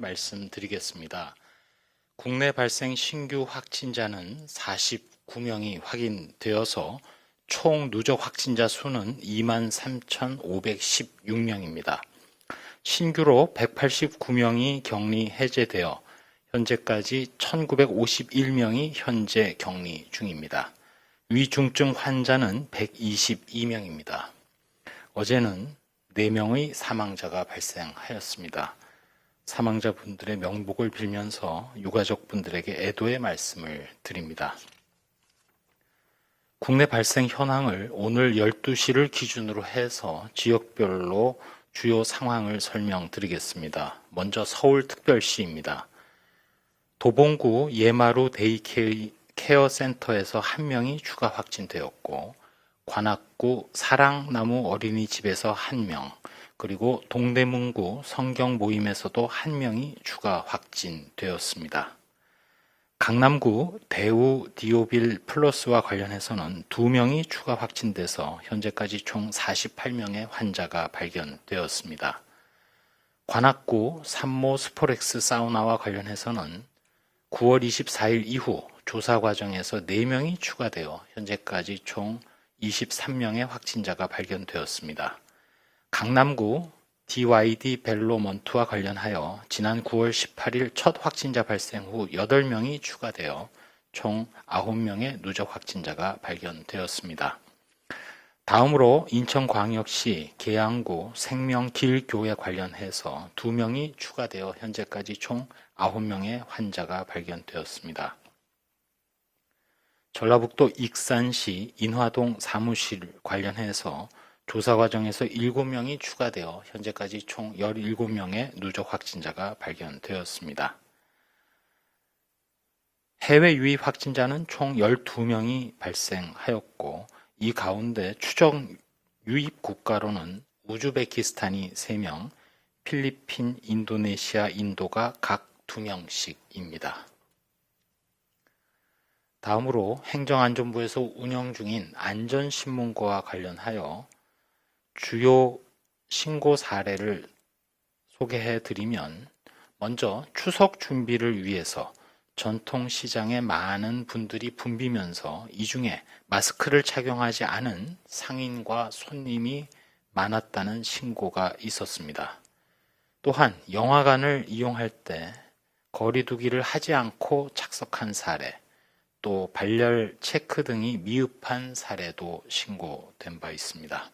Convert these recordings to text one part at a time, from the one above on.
말씀드리겠습니다. 국내 발생 신규 확진자는 49명이 확인되어서 총 누적 확진자 수는 23,516명입니다. 신규로 189명이 격리 해제되어 현재까지 1,951명이 현재 격리 중입니다. 위중증 환자는 122명입니다. 어제는 4명의 사망자가 발생하였습니다. 사망자분들의 명복을 빌면서 유가족분들에게 애도의 말씀을 드립니다. 국내 발생 현황을 오늘 12시를 기준으로 해서 지역별로 주요 상황을 설명드리겠습니다. 먼저 서울특별시입니다. 도봉구 예마루 데이케어 센터에서 1명이 추가 확진되었고, 관악구 사랑나무 어린이집에서 1명, 그리고 동대문구 성경 모임에서도 1명이 추가 확진되었습니다. 강남구 대우 디오빌 플러스와 관련해서는 2명이 추가 확진돼서 현재까지 총 48명의 환자가 발견되었습니다. 관악구 산모 스포렉스 사우나와 관련해서는 9월 24일 이후 조사 과정에서 4명이 추가되어 현재까지 총 23명의 확진자가 발견되었습니다. 강남구 DYD 벨로먼트와 관련하여 지난 9월 18일 첫 확진자 발생 후 8명이 추가되어 총 9명의 누적 확진자가 발견되었습니다. 다음으로 인천광역시 계양구 생명길교회 관련해서 2명이 추가되어 현재까지 총 9명의 환자가 발견되었습니다. 전라북도 익산시 인화동 사무실 관련해서 조사 과정에서 7명이 추가되어 현재까지 총 17명의 누적 확진자가 발견되었습니다. 해외 유입 확진자는 총 12명이 발생하였고, 이 가운데 추정 유입 국가로는 우즈베키스탄이 3명, 필리핀, 인도네시아, 인도가 각 2명씩입니다. 다음으로 행정안전부에서 운영 중인 안전신문고와 관련하여 주요 신고 사례를 소개해 드리면, 먼저 추석 준비를 위해서 전통시장에 많은 분들이 붐비면서 이 중에 마스크를 착용하지 않은 상인과 손님이 많았다는 신고가 있었습니다. 또한 영화관을 이용할 때 거리두기를 하지 않고 착석한 사례, 또 발열 체크 등이 미흡한 사례도 신고된 바 있습니다.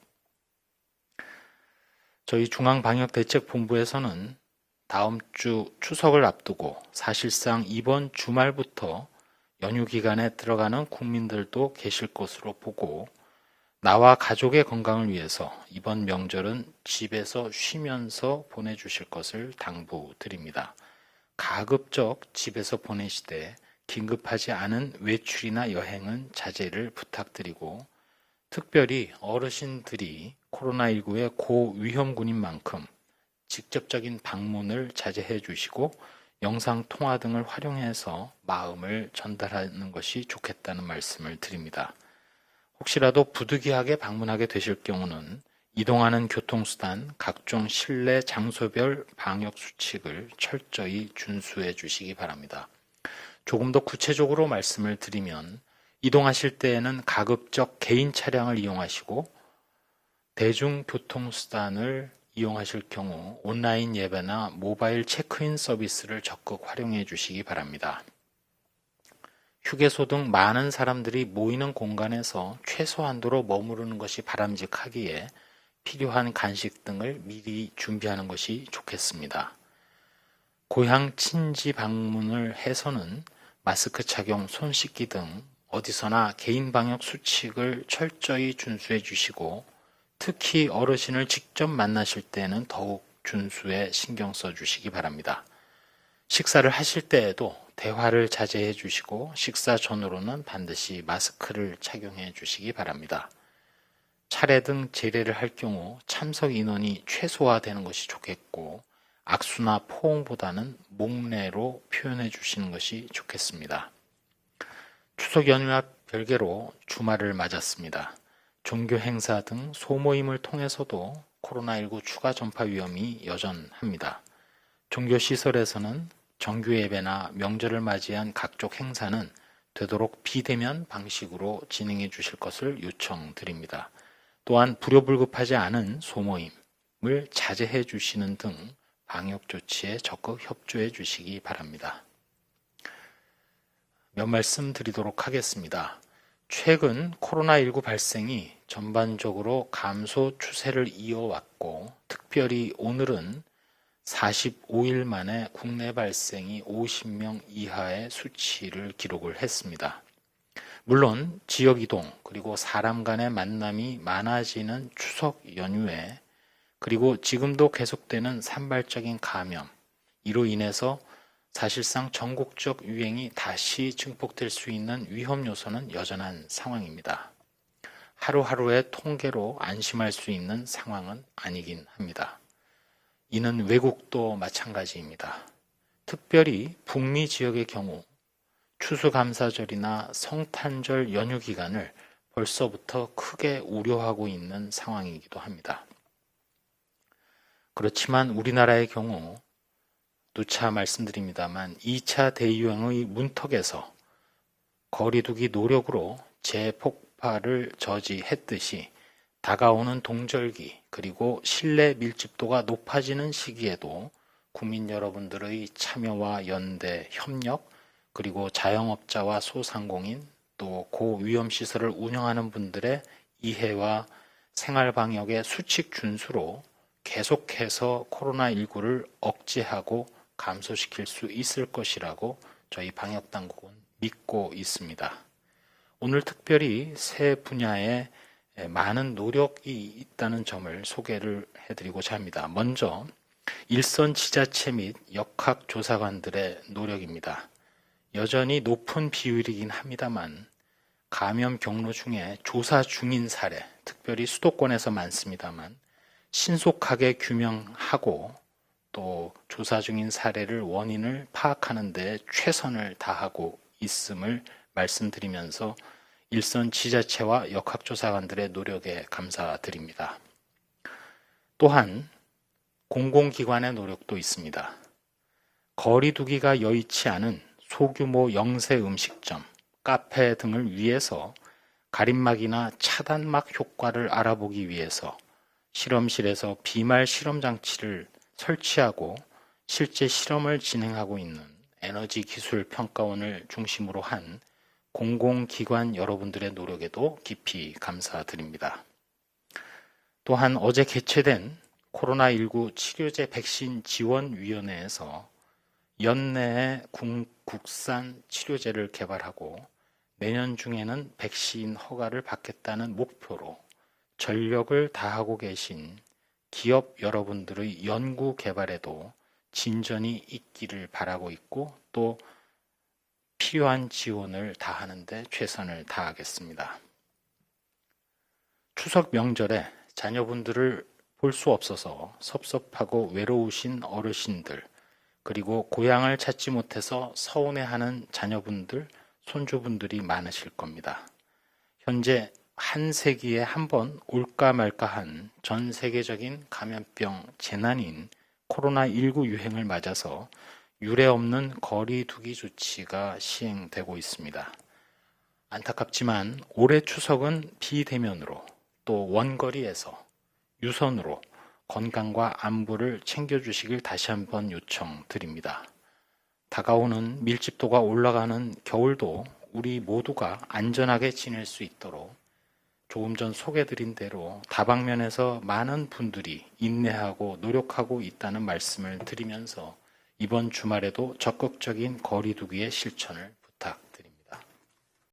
저희 중앙방역대책본부에서는 다음 주 추석을 앞두고 사실상 이번 주말부터 연휴 기간에 들어가는 국민들도 계실 것으로 보고, 나와 가족의 건강을 위해서 이번 명절은 집에서 쉬면서 보내주실 것을 당부드립니다. 가급적 집에서 보내시되 긴급하지 않은 외출이나 여행은 자제를 부탁드리고, 특별히 어르신들이 코로나19의 고위험군인 만큼 직접적인 방문을 자제해 주시고 영상통화 등을 활용해서 마음을 전달하는 것이 좋겠다는 말씀을 드립니다. 혹시라도 부득이하게 방문하게 되실 경우는 이동하는 교통수단, 각종 실내 장소별 방역수칙을 철저히 준수해 주시기 바랍니다. 조금 더 구체적으로 말씀을 드리면, 이동하실 때에는 가급적 개인 차량을 이용하시고, 대중교통수단을 이용하실 경우 온라인 예배나 모바일 체크인 서비스를 적극 활용해 주시기 바랍니다. 휴게소 등 많은 사람들이 모이는 공간에서 최소한도로 머무르는 것이 바람직하기에 필요한 간식 등을 미리 준비하는 것이 좋겠습니다. 고향 친지 방문을 해서는 마스크 착용, 손 씻기 등 어디서나 개인 방역 수칙을 철저히 준수해 주시고, 특히 어르신을 직접 만나실 때는 더욱 준수에 신경 써 주시기 바랍니다. 식사를 하실 때에도 대화를 자제해 주시고, 식사 전후로는 반드시 마스크를 착용해 주시기 바랍니다. 차례 등 제례를 할 경우 참석 인원이 최소화되는 것이 좋겠고, 악수나 포옹보다는 목례로 표현해 주시는 것이 좋겠습니다. 추석 연휴와 별개로 주말을 맞았습니다. 종교 행사 등 소모임을 통해서도 코로나19 추가 전파 위험이 여전합니다. 종교시설에서는 정규 예배나 명절을 맞이한 각종 행사는 되도록 비대면 방식으로 진행해 주실 것을 요청드립니다. 또한 불효불급하지 않은 소모임을 자제해 주시는 등 방역 조치에 적극 협조해 주시기 바랍니다. 몇 말씀 드리도록 하겠습니다. 최근 코로나19 발생이 전반적으로 감소 추세를 이어왔고, 특별히 오늘은 45일 만에 국내 발생이 50명 이하의 수치를 기록을 했습니다. 물론 지역 이동 그리고 사람 간의 만남이 많아지는 추석 연휴에, 그리고 지금도 계속되는 산발적인 감염, 이로 인해서 사실상 전국적 유행이 다시 증폭될 수 있는 위험 요소는 여전한 상황입니다. 하루하루의 통계로 안심할 수 있는 상황은 아니긴 합니다. 이는 외국도 마찬가지입니다. 특별히 북미 지역의 경우 추수감사절이나 성탄절 연휴 기간을 벌써부터 크게 우려하고 있는 상황이기도 합니다. 그렇지만 우리나라의 경우 누차 말씀드립니다만 2차 대유행의 문턱에서 거리두기 노력으로 재폭발을 저지했듯이 다가오는 동절기 그리고 실내 밀집도가 높아지는 시기에도 국민 여러분들의 참여와 연대, 협력, 그리고 자영업자와 소상공인, 또 고위험시설을 운영하는 분들의 이해와 생활방역의 수칙 준수로 계속해서 코로나19를 억제하고 감소시킬 수 있을 것이라고 저희 방역당국은 믿고 있습니다. 오늘 특별히 세 분야에 많은 노력이 있다는 점을 소개를 해드리고자 합니다. 먼저 일선 지자체 및 역학조사관들의 노력입니다. 여전히 높은 비율이긴 합니다만 감염 경로 중에 조사 중인 사례, 특별히 수도권에서 많습니다만 신속하게 규명하고 또 조사 중인 사례를 원인을 파악하는 데 최선을 다하고 있음을 말씀드리면서 일선 지자체와 역학조사관들의 노력에 감사드립니다. 또한 공공기관의 노력도 있습니다. 거리두기가 여의치 않은 소규모 영세 음식점, 카페 등을 위해서 가림막이나 차단막 효과를 알아보기 위해서 실험실에서 비말 실험 장치를 설치하고 실제 실험을 진행하고 있는 에너지 기술 평가원을 중심으로 한 공공기관 여러분들의 노력에도 깊이 감사드립니다. 또한 어제 개최된 코로나19 치료제 백신 지원위원회에서 연내에 국산 치료제를 개발하고 내년 중에는 백신 허가를 받겠다는 목표로 전력을 다하고 계신 기업 여러분들의 연구 개발에도 진전이 있기를 바라고 있고 또 필요한 지원을 다하는 데 최선을 다하겠습니다. 추석 명절에 자녀분들을 볼 수 없어서 섭섭하고 외로우신 어르신들, 그리고 고향을 찾지 못해서 서운해하는 자녀분들, 손주분들이 많으실 겁니다. 현재 한 세기에 한 번 올까 말까한 전 세계적인 감염병 재난인 코로나19 유행을 맞아서 유례없는 거리두기 조치가 시행되고 있습니다. 안타깝지만 올해 추석은 비대면으로 또 원거리에서 유선으로 건강과 안부를 챙겨주시길 다시 한번 요청드립니다. 다가오는 밀집도가 올라가는 겨울도 우리 모두가 안전하게 지낼 수 있도록 조금 전 소개드린 대로 다방면에서 많은 분들이 인내하고 노력하고 있다는 말씀을 드리면서 이번 주말에도 적극적인 거리두기의 실천을